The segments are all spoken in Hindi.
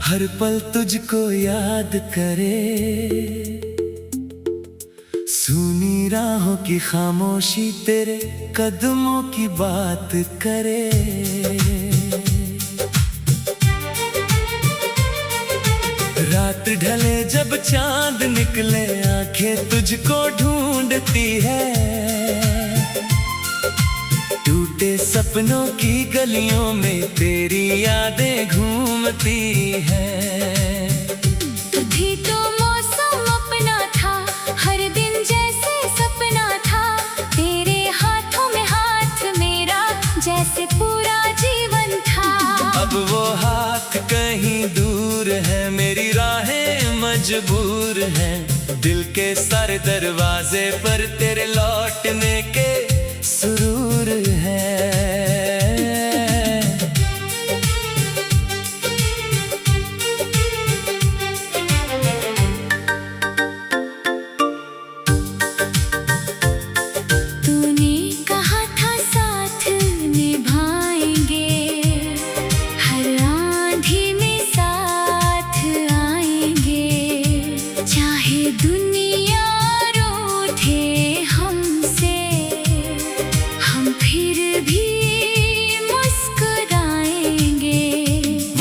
हर पल तुझको याद करे। सुनी राहों की खामोशी तेरे कदमों की बात करे। रात ढले जब चांद निकले आंखें तुझको ढूंढती है। टूटे सपनों की गलियों में तेरी यादें घूमती हैं। तू भी तो मौसम अपना था, हर दिन जैसे सपना था। तेरे हाथों में हाथ मेरा जैसे पूरा जीवन था। अब वो हाथ कहीं दूर है, मेरी राहें मजबूर हैं। दिल के सारे दरवाजे पर तेरे लौटने के सुरूर है। तूने कहा था साथ निभाएंगे, हर आंधी में साथ आएंगे। चाहे दुनिया रूठे हमसे, हम फिर भी मुस्कुराएंगे।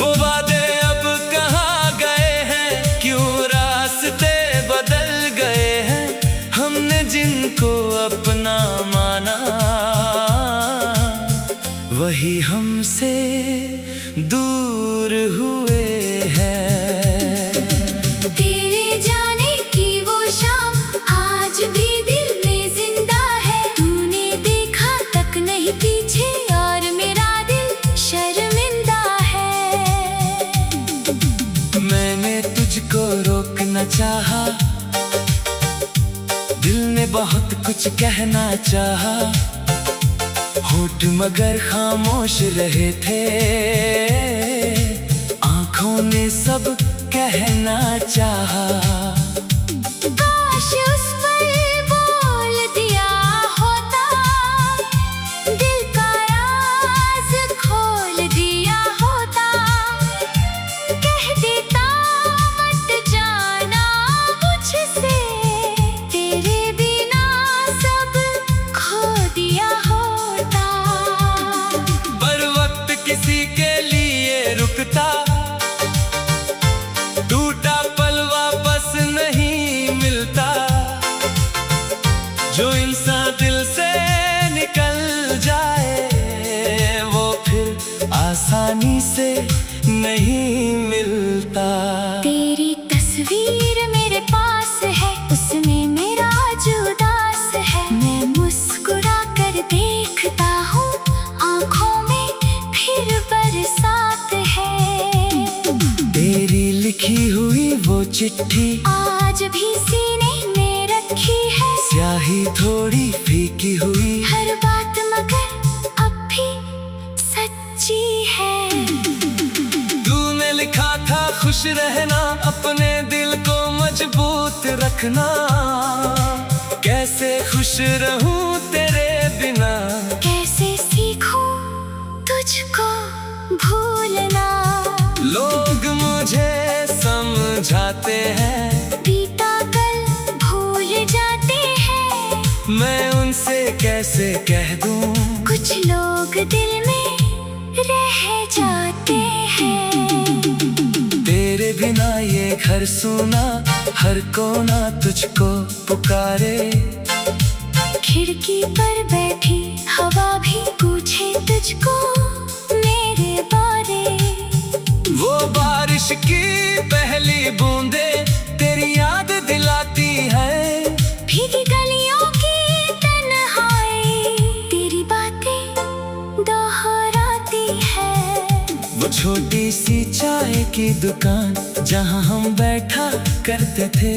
वो वादे अब कहाँ गए हैं, क्यों रास्ते बदल गए हैं। हमने जिनको अपना माना वही हमसे दूर हुए हैं। तेरे जाने की वो शाम आज भी दिल में जिंदा है। तूने देखा तक नहीं पीछे और मेरा दिल शर्मिंदा है। मैंने तुझको रोकना चाहा, दिल ने बहुत कुछ कहना चाहा। होठ मगर खामोश रहे थे, आंखों ने सब कहना चाहा। काश उस पल बोल दिया होता, दिल का राज खोल दिया होता। कह देता मत जाना मुझसे, तेरे बिना सब खो दिया होता। पर वक्त किसी के लिए रुकता, टूटा पल वापस नहीं मिलता। जो इंसान दिल से निकल जाए वो फिर आसानी से नहीं मिलता। तेरी तस्वीर मेरे पास है, उसमें मेरा जो उदास है। मैं मुस्कुरा कर देखता हूँ, आँखों में फिर बरसात है। तेरी लिखी हुई वो चिट्ठी आज भी सीने में रखी है। स्याही थोड़ी फीकी हुई, हर बात मगर अब भी सच्ची है। तूने लिखा था खुश रहना, अपने दिल को मजबूत रखना। कैसे खुश रहूं तेरे बिना, कैसे सीखूं तुझको भूलना। लोग मुझे समझाते हैं, बीता कल भूल जाते हैं। मैं उनसे कैसे कह दूं। कुछ लोग दिल में रह जाते हैं। तेरे बिना ये घर सूना, हर कोना तुझको पुकारे। खिड़की पर बैठी हवा भी पूछे तुझको मेरे बारे। वो बारिश की पहली बूंदे तेरी याद दिलाती है। भीगी गलियों की तन्हाई तेरी बातें दोहराती है। वो छोटी सी चाय की दुकान जहाँ हम बैठा करते थे।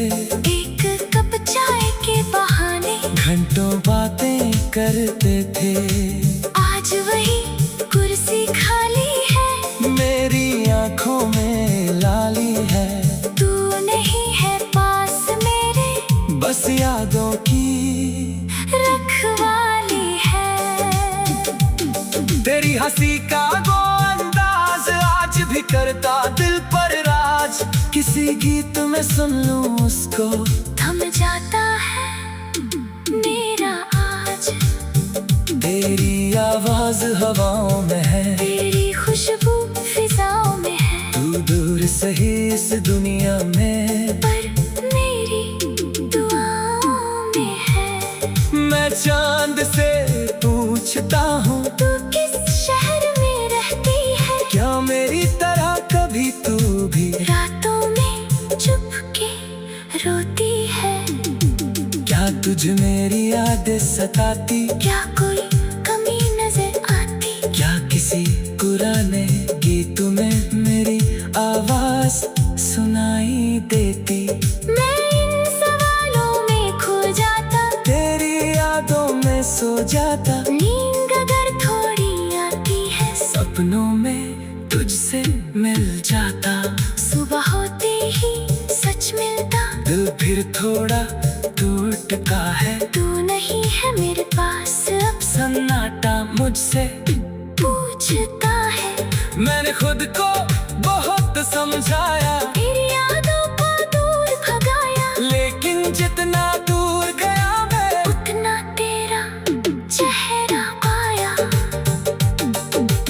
एक कप चाय के बहाने घंटों बातें करते थे। आज वही कुर्सी खाली है, मेरी आंखों में लाली है। तू नहीं है पास मेरे, बस यादों की रखवाली है। तेरी हंसी का वो अंदाज आज भी करता दिल पर राज, किसी गीत में सुन लूं उसको थम जाता है मेरा आज। तेरी आवाज हवाओं में है, तेरी खुशबू फिजाओं में है, तू दूर सही इस दुनिया में, पर मेरी दुआओं में है। मैं चांद से पूछता हूँ तू किस शहर में रहती है, क्या मेरी तरह कभी तू भी रातों में चुपके रोती है। क्या तुझ मेरी यादें सताती, क्या कोई कमी नजर आती, क्या किसी पुराने गीत में मेरी आवाज सुनाई देती। मैं इन सवालों में खो जाता, तेरी यादों में सो जाता, नींद अगर थोड़ी आती है, सपनों में तुझसे मिल जाता। सुबह होते ही सच मिलता, दिल फिर थोड़ा टूटता है, तू नहीं है मेरे पास अब, सन्नाटा मुझसे पूछता है। मैंने खुद को बहुत समझाया, तेरी यादों को दूर भगाया, लेकिन जितना दूर गया मैं उतना तेरा चेहरा पाया।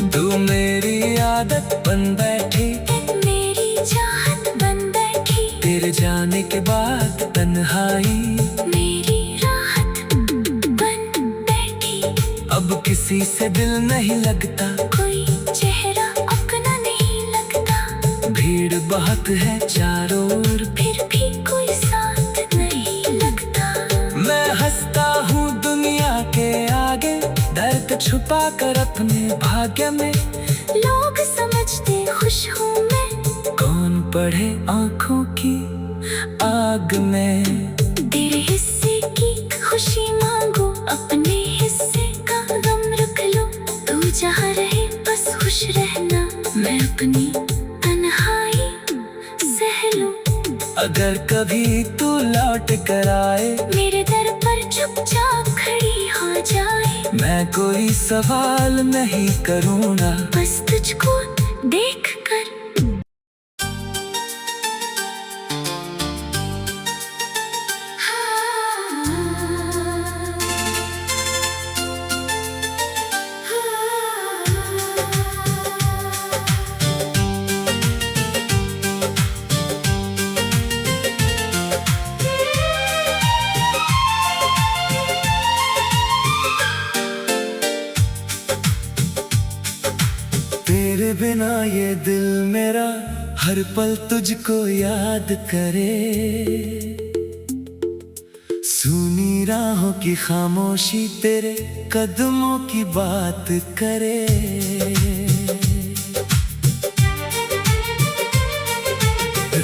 तू मेरी आदत बन बैठी, मेरी चाहत बन बैठी, तेरे जाने के बाद तन्हाई मेरी राहत बन बैठी। अब किसी से दिल नहीं लगता, कोई चेहरा अपना नहीं लगता, भीड़ बहुत है चारों ओर, फिर भी कोई साथ नहीं लगता। मैं हंसता हूँ दुनिया के आगे, दर्द छुपा कर अपने भाग्य में। लोग समझते खुश हूँ मैं, कौन पढ़े आँखों की आग में। तेरे हिस्से की खुशी मांगो, अपने हिस्से का गम रख लो। तू जहाँ रहे बस खुश रहना, मैं अपनी तन्हाई सह लूं। अगर कभी तू लौट कर आए, मेरे दर पर चुपचाप खड़ी हो जाए, मैं कोई सवाल नहीं करूँगा, बस तुझको देख कर। तेरे बिना ये दिल मेरा हर पल तुझको याद करे, सुनी राहों की खामोशी तेरे कदमों की बात करे।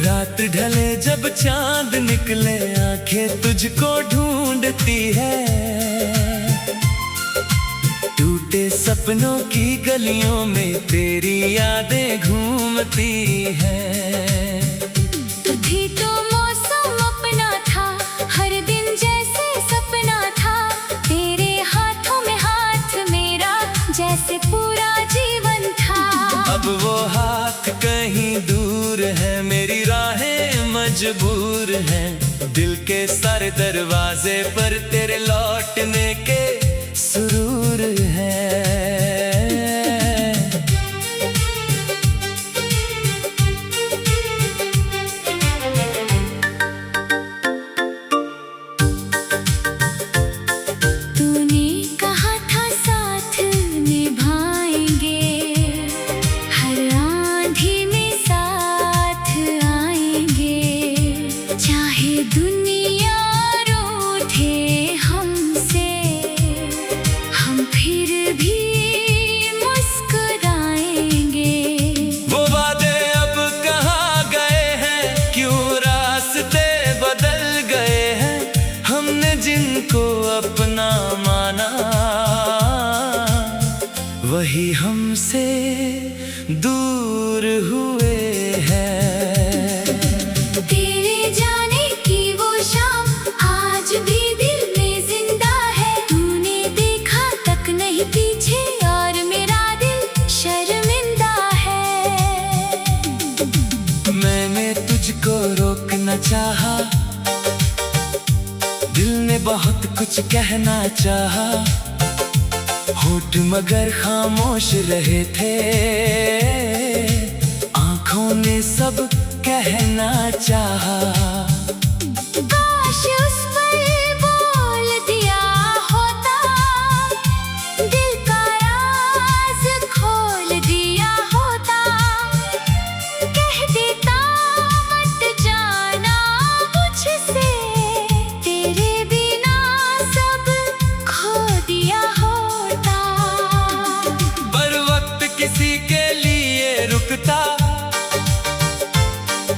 रात ढले जब चांद निकले, आंखें तुझको ढूंढती है, टूटे सपनों की गलियों में तेरी यादें घूमती हैं। तू थी तो मौसम अपना था, हर दिन जैसे सपना था, तेरे हाथों में हाथ मेरा जैसे पूरा जीवन था। अब वो हाथ कहीं दूर है, मेरी राहें मजबूर हैं, दिल के सारे दरवाजे पर तेरे लौटने के सुरूर है। तूने कहा था साथ निभाएंगे, हर आंधी में साथ आएंगे, चाहे दुनिया रूठे हमसे, हम फिर भी तुझको रोकना चाहा, दिल ने बहुत कुछ कहना चाहा, होठ मगर खामोश रहे थे, आंखों ने सब कहना चाहा। काश उस पर बोल दिया होता, दिल का राज खोल दिया होता, कह देता मत जाना मुझसे, तेरे बिना सब खो दिया होता। पर वक्त किसी के लिए रुकता,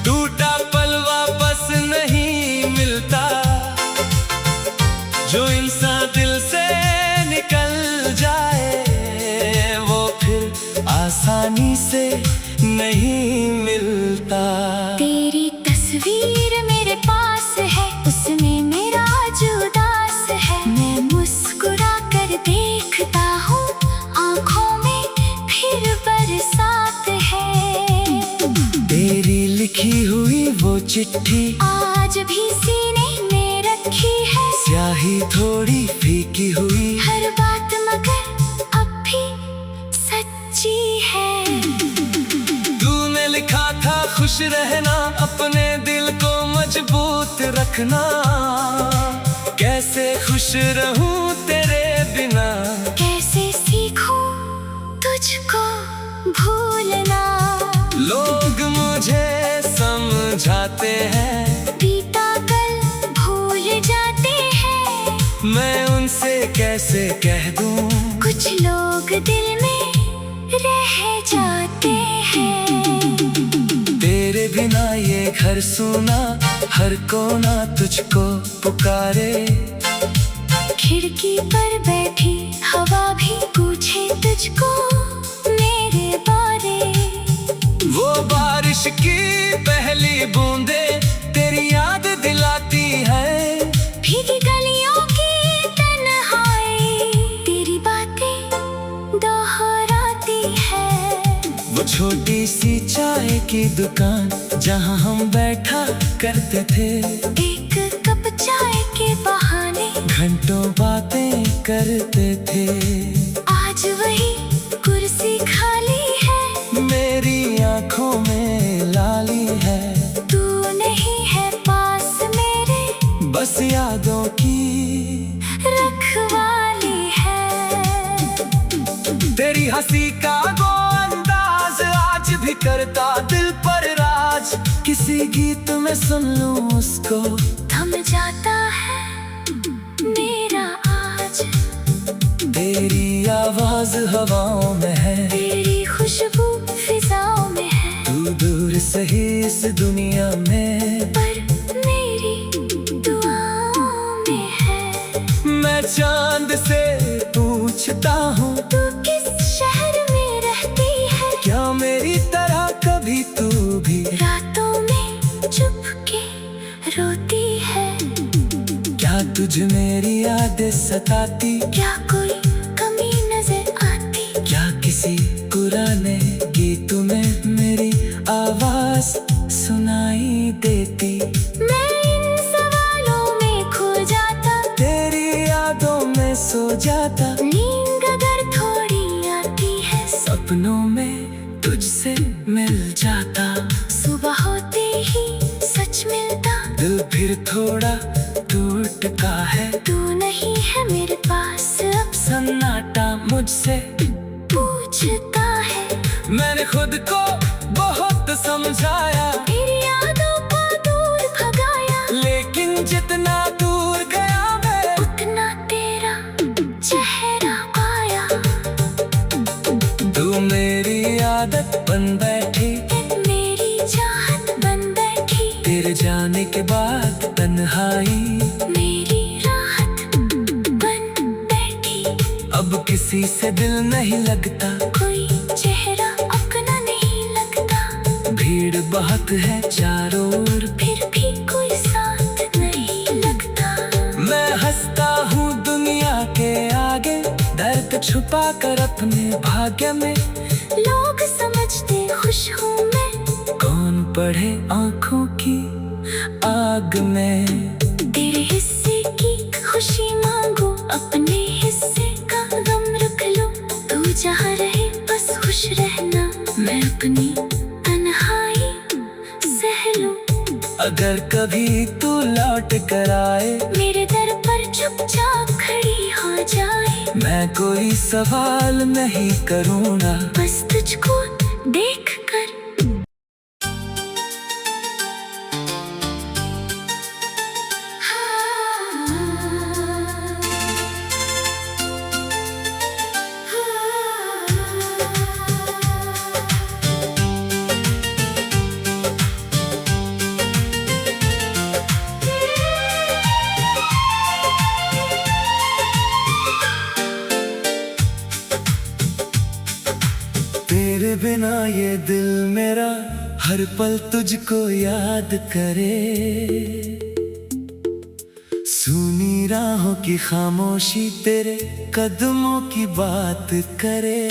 टूटा पल वापस नहीं मिलता, जो इंसान दिल से निकल जाए वो फिर आसानी से नहीं मिलता। तेरी तस्वीर मेरे पास है, उसमें मेरा जो उदास है, मैं मुस्कुरा कर देखता हूँ, आँखों में फिर बरसात है। तेरी लिखी हुई वो चिट्ठी आज भी सीने में रखी है, स्याही थोड़ी फीकी हुई, हर बात मगर अब भी सच्ची है। तूने लिखा था खुश रहना, अपने दिल को मजबूत रखना, कैसे खुश रहूं तेरे बिना, कैसे सीखूं तुझको भूलना। लोग मुझे समझाते हैं, बीता कल भूल जाते हैं, मैं उनसे कैसे कह दूं, कुछ लोग दिल में रह जाते हैं। तेरे बिना ये घर सूना, हर कोना तुझको पुकारे, खिड़की पर बैठी हवा भी पूछे तुझको मेरे बारे। वो बारिश की पहली बूंदे तेरी याद दिलाती है, भीगी गलियों की तन्हाई तेरी बातें दोहराती है। वो छोटी सी चाय की दुकान जहाँ हम बैठा करते थे, एक कप चाय के बहाने घंटों बातें करते थे, आज वही कुर्सी खाली है, मेरी आंखों में लाली है, तू नहीं है पास मेरे, बस यादों की रखवाली है। तेरी हंसी का वो अंदाज आज भी करता दिल पर राज, किसी गीत में सुन लूं उसको, थम जाता है मेरा आज। तेरी आवाज हवाओं में है, तेरी खुशबू फिजाओं में है, तू दूर सही इस दुनिया में, पर मेरी दुआओं में है। मैं चांद से पूछता हूँ, तू किस शहर में रहती है, क्या मेरी तरह कभी तू भी रातों में चुपके रोती है, क्या तुझ मेरी यादें सताती, क्या कोई कमी नजर आती, क्या किसी पुराने गीत में मेरी आवाज सुनाई देती। मैं इन सवालों में खो जाता, तेरी यादों में सो जाता, नींद अगर थोड़ी आती है, सपनों में तुझसे मिल जाता, सुबह होते ही सच मिलता, दिल फिर थोड़ा टूटता है, तू नहीं है मेरे पास अब, सन्नाटा मुझसे पूछता है। मैंने खुद को बहुत समझाया, तेरी यादों को दूर भगाया, लेकिन जितना दूर गया मैं, उतना तेरा चेहरा पाया। तू मेरी आदत बन बैठी, मेरी चाहत बन बैठी, तेरे जाने के बाद तन्हाई मेरी राहत बन बैठी। अब किसी से दिल नहीं लगता, कोई चेहरा अपना नहीं लगता, भीड़ बहुत है चारों ओर, फिर भी कोई साथ नहीं लगता। मैं हंसता हूँ दुनिया के आगे, दर्द छुपा कर अपने भाग्य में, लोग समझते खुश हूँ मैं, कौन बढ़े आंखों की आग में। तेरे हिस्से की खुशी मांगो, अपने हिस्से का गम रख लो। तू जहाँ रहे बस खुश रहना, मैं अपनी तन्हाई सह लूं। अगर कभी तू लौट कर आए, मेरे दर पर चुपचाप खड़ी हो जाए, मैं कोई सवाल नहीं करूँगा, बस तुझको देख कर। तेरे बिना ये दिल मेरा हर पल तुझको याद करे। सुनी राहों की खामोशी तेरे कदमों की बात करे।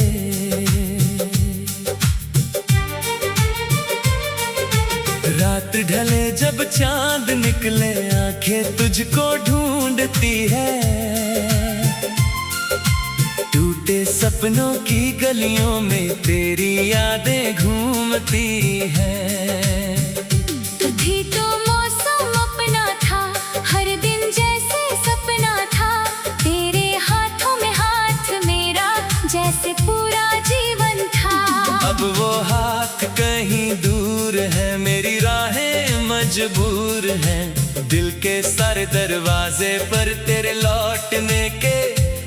रात ढले जब चांद निकले, आंखें तुझको ढूंढती है। टूटे सपनों की गलियों में तेरी यादें घूमती हैं। तू भी तो मौसम अपना था, हर दिन जैसे सपना था। तेरे हाथों में हाथ मेरा, जैसे पूरा जीवन था। अब वो हाथ कहीं दूर है, मेरी राहें मजबूर हैं। दिल के सारे दरवाजे पर तेरे लौटने के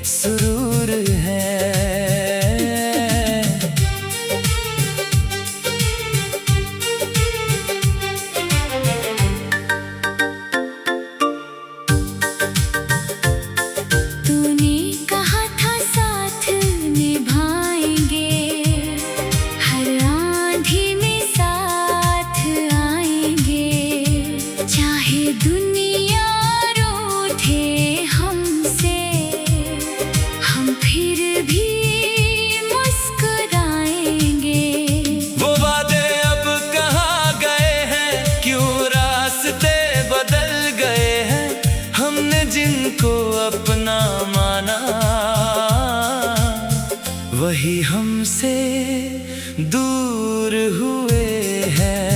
सुरूर है। तूने कहा था साथ निभाएंगे, हर आंधी में साथ आएंगे। चाहे दुनिया रूठे हमसे, हम फिर भी मुस्कुराएंगे। वो वादे अब कहाँ गए हैं, क्यों रास्ते बदल गए हैं। हमने जिनको अपना माना, वही हमसे दूर हुए हैं।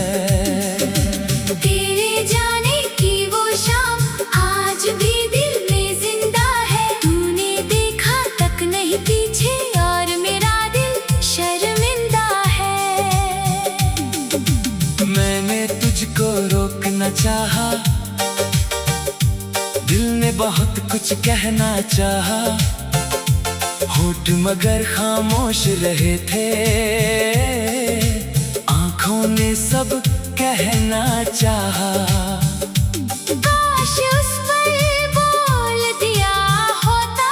तेरे जाने की वो शाम आज भी दिल में जिंदा है। तूने देखा तक नहीं पीछे, और मेरा दिल शर्मिंदा है। मैंने तुझको रोकना चाहा, दिल ने बहुत कुछ कहना चाहा। होठ मगर खामोश रहे थे, आंखों ने सब कहना चाहा। काश उस पर बोल दिया होता,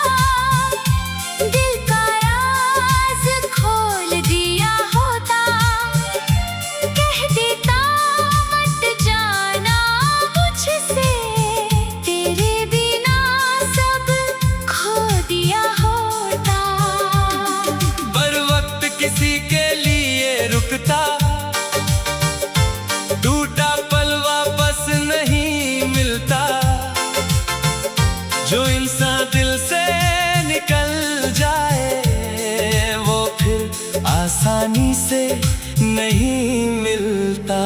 दिल का राज खोल दिया होता। कह देता मत जाना मुझसे, तेरे बिना सब खो दिया होता। पर वक्त किसी के लिए रुकता, टूटा पल वापस नहीं मिलता। जो इंसान दिल से निकल जाए, वो फिर आसानी से नहीं मिलता।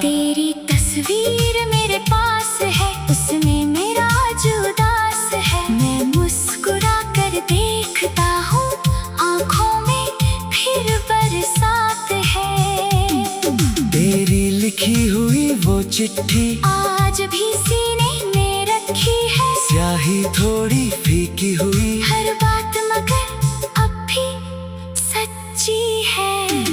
तेरी तस्वीर मेरे पास है, उसमें मेरा जो उदास है। मैं मुस्कुरा कर देखता हूँ, आँखों में फिर बरसात है। तेरी लिखी हुई वो चिट्ठी आज भी सीने में रखी है। स्याही थोड़ी फीकी हुई, हर बात मगर अब भी सच्ची है।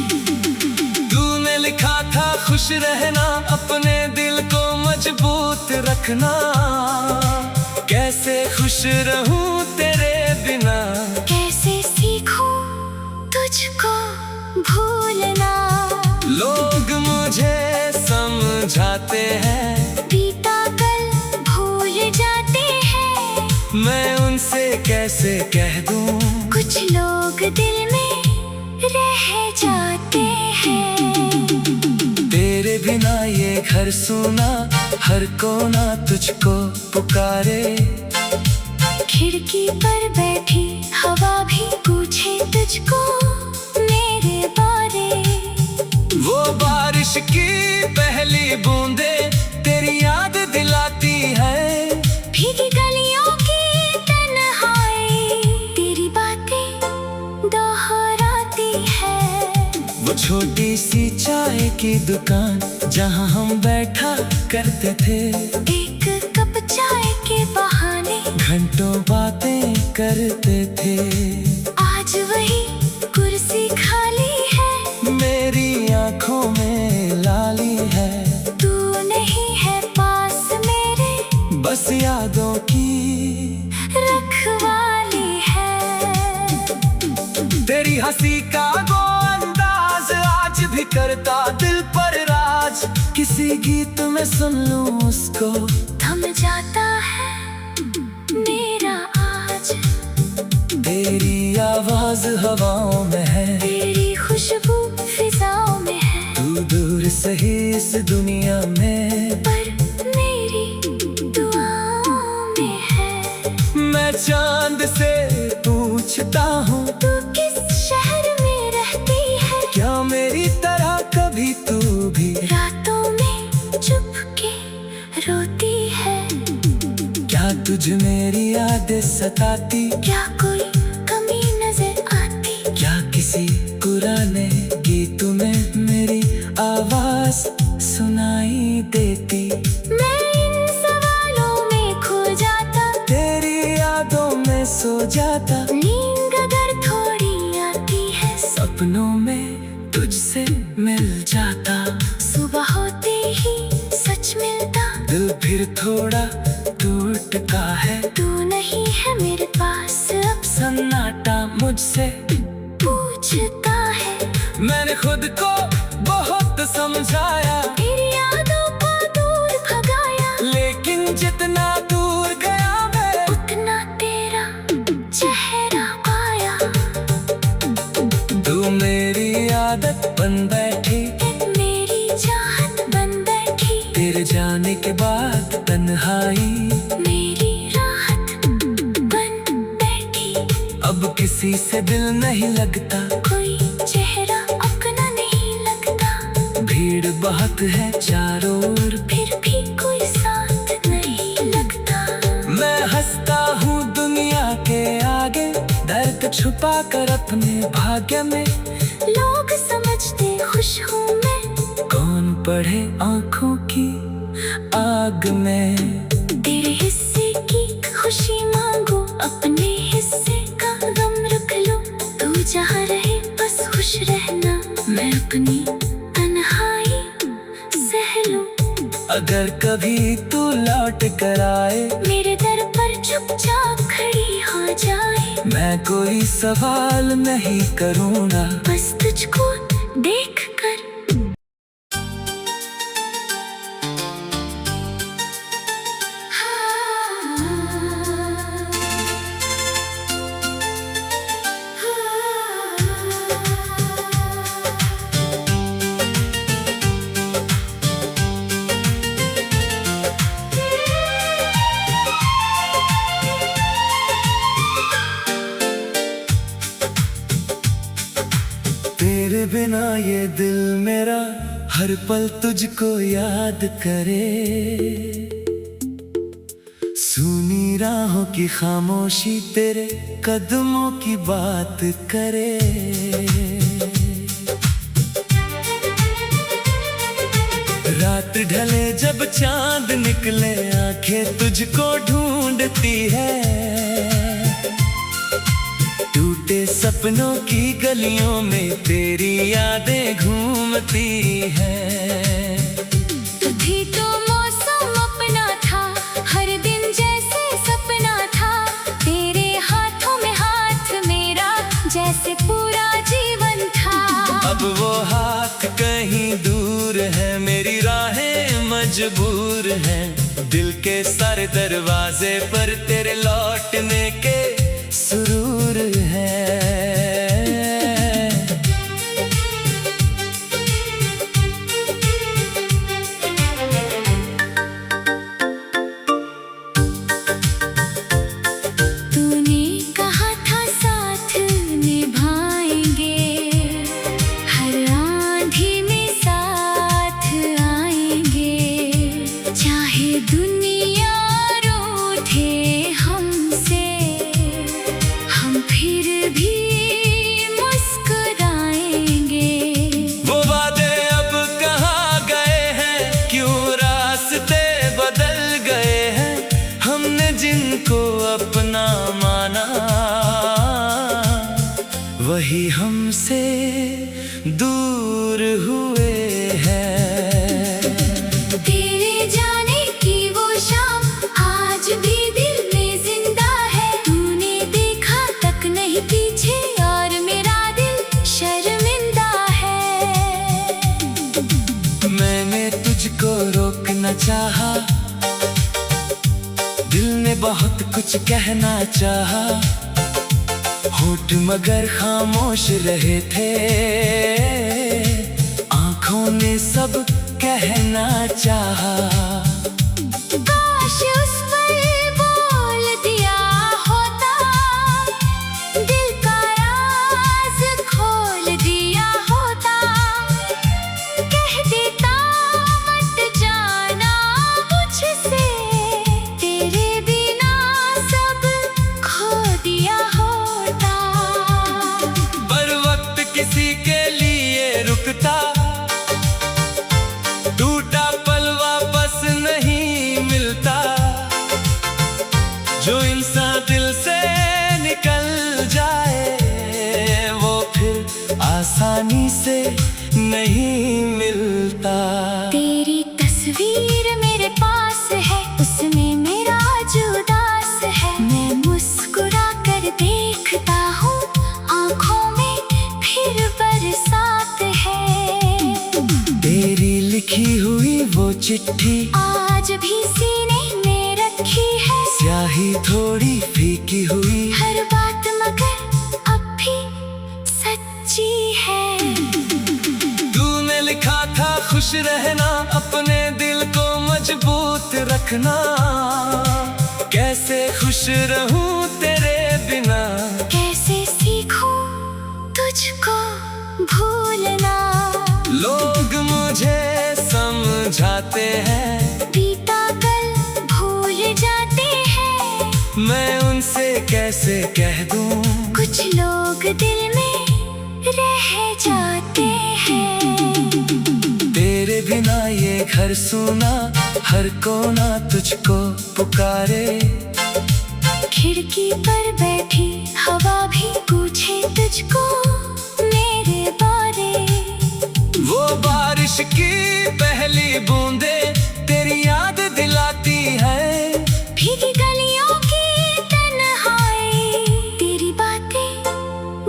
तूने लिखा था खुश रहना, अपने दिल को मजबूत रखना। कैसे खुश रहूं तेरे बिना, कैसे सीखूं तुझको भूलना। लोग मुझे समझाते हैं, बीता कल भूल जाते हैं। मैं उनसे कैसे कह दूं, कुछ लोग दिल में रह जाते हैं। तेरे बिना ये घर सूना, हर कोना तुझको पुकारे। खिड़की पर बैठी हवा भी पूछे तुझको मेरे बारे। वो बारिश की पहली बूंदे तेरी याद दिलाती है। भीगी गलियों की तन्हाई तेरी बातें दोहराती है। वो छोटी सी चाय की दुकान जहाँ हम बैठा करते थे। एक कप चाय के बहाने घंटों बातें करते थे। आज वही कुर्सी खाली है, मेरी आंखों में लाली है। तू नहीं है पास मेरे, बस यादों की रखवाली है। तेरी हंसी का वो अंदाज आज भी करता दिल पर राज। किसी गीत में सुन लूं उसको, थम जाता है मेरा आज। तेरी आवाज हवाओं में है, तेरी खुशबू फिजाओं में है। तू दूर सही इस दुनिया में, पर मेरी दुआओं में है। मैं चांद से पूछता हूँ तू किस शहर में रहती है? क्या मेरी तरह कभी तू भी रातों में चुपके रोती है? क्या तुझ मेरी यादें सताती? क्या कोई कमी नजर आती? क्या किसी पुराने गीत में मेरी आवाज सुनाई देती? मैं इन सवालों में खो जाता, तेरी यादों में सो जाता। नींद अगर थोड़ी आती है, सपनों में तुझसे मिल जाता। सुबह होते ही सच मिलता। दिल फिर थोड़ा टूटता है, तू नहीं है मेरे पास अब, सन्नाटा मुझसे पूछता है। मैंने खुद को बहुत समझाया, तेरी यादों को दूर भगाया, लेकिन जितना दूर गया मैं उतना तेरा चेहरा पाया। तू मेरी आदत बन बैठी, मेरी चाहत बन बैठी। तेरे जाने के बाद तन्हाई मेरी राहत बन बैठी। अब किसी से दिल नहीं लगता, कोई चेहरा अपना नहीं लगता। भीड़ बहुत है चारों ओर, फिर भी कोई साथ नहीं लगता। मैं हंसता हूँ दुनिया के आगे, दर्द छुपा कर अपने भाग्य में। लोग समझते खुश हूँ मैं, कौन पढ़े आंखों की आग में। तेरे हिस्से की खुशी मांगो, अपने हिस्से का गम रख लो। तू जहाँ रहे बस खुश रहना, मैं अपनी तन्हाई सह लूं। अगर कभी तू लौट कर आए, मेरे दर पर चुपचाप खड़ी हो जाए। मैं कोई सवाल नहीं करूँगा, बस तुझको देख कर तेरे बिना ये दिल मेरा हर पल तुझको याद करे। सुनी राहों की खामोशी तेरे कदमों की बात करे। रात ढले जब चांद निकले, आंखें तुझको ढूंढती है। टूटे सपनों की गलियों में तेरी यादें घूमती हैं। तू भी तो मौसम अपना था, हर दिन जैसे सपना था। तेरे हाथों में हाथ मेरा, जैसे पूरा जीवन था। अब वो हाथ कहीं दूर है, मेरी राहें मजबूर हैं। दिल के सारे दरवाजे पर तेरे लौटने के सुरूर है। चाहा, दिल ने बहुत कुछ कहना चाहा, होठ मगर खामोश रहे थे, आंखों ने सब कहना चाहा। काश उस पल बोल दिया होता, दिल का राज खोल दिया होता, कह देता मत जाना मुझसे, तेरे बिना सब खो दिया होता। पर वक्त किसी के लिए रुकता, टूटा पल वापस नहीं मिलता, जो इंसान दिल से निकल जाए वो फिर आसानी से नहीं मिलता। तेरी तस्वीर मेरे पास है, उसमें मेरा जो उदास है, मैं मुस्कुरा कर देखता हूँ, आँखों में फिर बरसात है। तेरी लिखी हुई वो चिट्ठी आज भी सीने में रखी है, स्याही थोड़ी फीकी हुई, हर बात मगर अब भी सच्ची है। तूने लिखा था खुश रहना, अपने दिल को मजबूत रखना, कैसे खुश रहूं तेरे बिना, कैसे सीखूं तुझको भूलना। लोग मुझे समझाते हैं, बीता कल भूल जाते हैं, मैं उनसे कैसे कह दूं, कुछ लोग दिल में रह जाते हैं। तेरे बिना ये घर सूना, हर कोना तुझको पुकारे, खिड़की पर बैठी हवा भी पूछे तुझको मेरे बारे। वो बारिश की पहली बूंदे तेरी याद दिलाती है, भीगी गलियों की तन्हाई तेरी बातें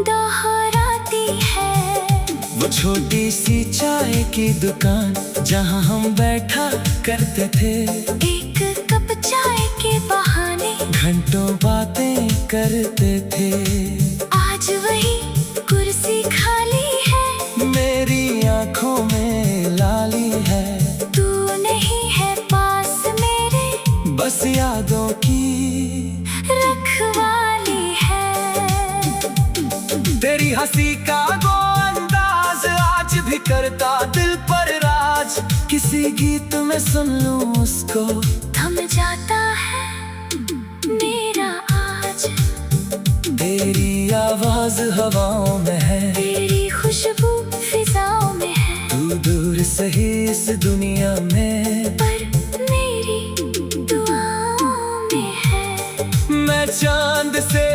दोहराती है। वो छोटी सी चाय की दुकान जहाँ हम बैठा करते थे, एक कप चाय के बहाने घंटों बातें करते थे, आज वही कुर्सी खाली है, मेरी आंखों में लाली है, तू नहीं है पास मेरे, बस यादों की रखवाली है। तेरी हंसी का वो अंदाज आज भी करता दिल पर राज, किसी गीत में सुन लूं उसको थम जाता है मेरा आज। तेरी आवाज हवाओं में है, तेरी खुशबू फिजाओं में है, तू दूर सही इस दुनिया में, पर मेरी दुआओं में है। मैं चांद से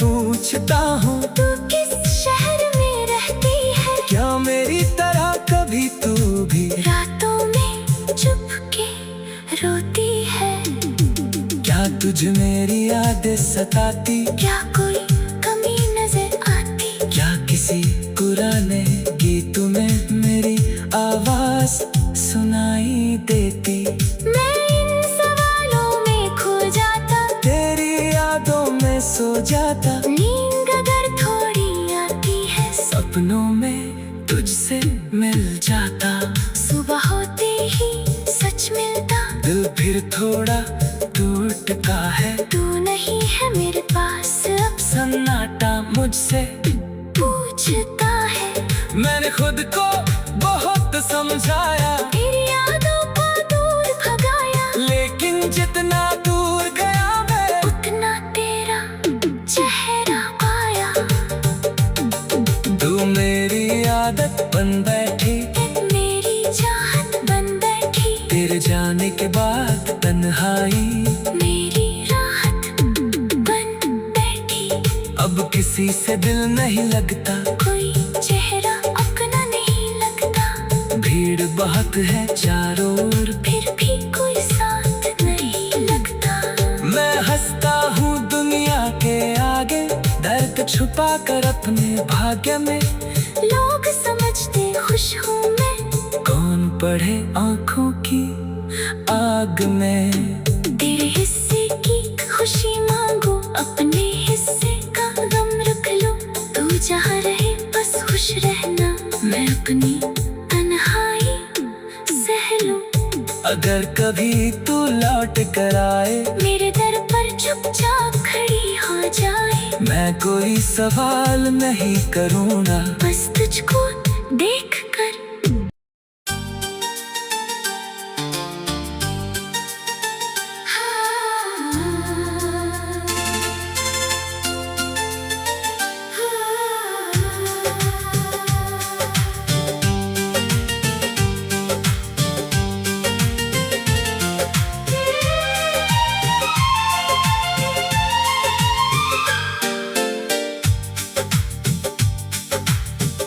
पूछता हूँ, तू किस शहर में रहती है, क्या मेरी तरह कभी तू भी रातों में चुपके रोती है, क्या तुझ मेरी यादें सताती, क्या कोई कमी नजर आती, क्या किसी पुराने गीत में मेरी आवाज सुनाई देती। मैं इन सवालों में खो जाता, तेरी यादों में सो जाता, नींद अगर थोड़ी आती है, सपनों में तुझसे मिल जाता, सुबह होते ही सच मिलता, दिल फिर थोड़ा टूटता है, तू नहीं है मेरे पास अब, सन्नाटा मुझसे पूछता है। मैंने खुद को बहुत समझाया, तेरी यादों को दूर भगाया, लेकिन जितना दूर गया मैं उतना तेरा चेहरा पाया। तू मेरी आदत बन बैठी, मेरी चाहत बन बैठी, तेरे जाने के बाद तन्हाई मेरी राहत बन बैठी। अब किसी से दिल नहीं लगता, कोई चेहरा अपना नहीं लगता, भीड़ बहुत है चारों ओर, फिर भी कोई साथ नहीं लगता। मैं हंसता हूँ दुनिया के आगे, दर्द छुपा कर अपने भाग्य में, लोग समझते खुश हूँ मैं, कौन पढ़े आंखों की भाग में। तेरे हिस्से की खुशी मांगो, अपने हिस्से का गम रख लो। तू जहाँ रहे बस खुश रहना, मैं अपनी तन्हाई सह लूं। अगर कभी तू लौट कर आए, मेरे दर पर चुपचाप खड़ी हो जाए, मैं कोई सवाल नहीं करूँगा, बस तुझको देख कर।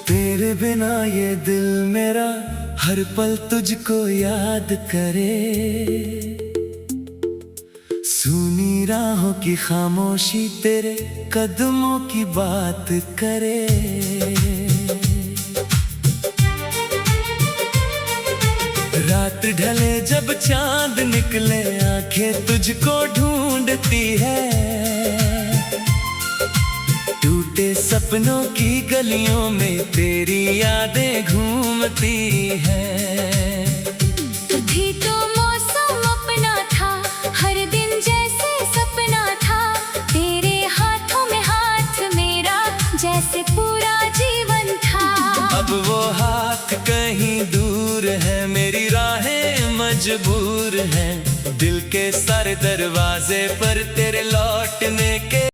तेरे बिना ये दिल मेरा हर पल तुझको याद करे। सुनी राहों की खामोशी तेरे कदमों की बात करे। रात ढले जब चांद निकले, आंखें तुझको ढूंढती है। टूटे सपनों की गलियों में तेरी यादें घूमती हैं। तू भी तो मौसम अपना था, हर दिन जैसे सपना था। तेरे हाथों में हाथ मेरा, जैसे पूरा जीवन था। अब वो हाथ कहीं दूर है, मेरी राहें मजबूर हैं। दिल के सारे दरवाजे पर तेरे लौटने के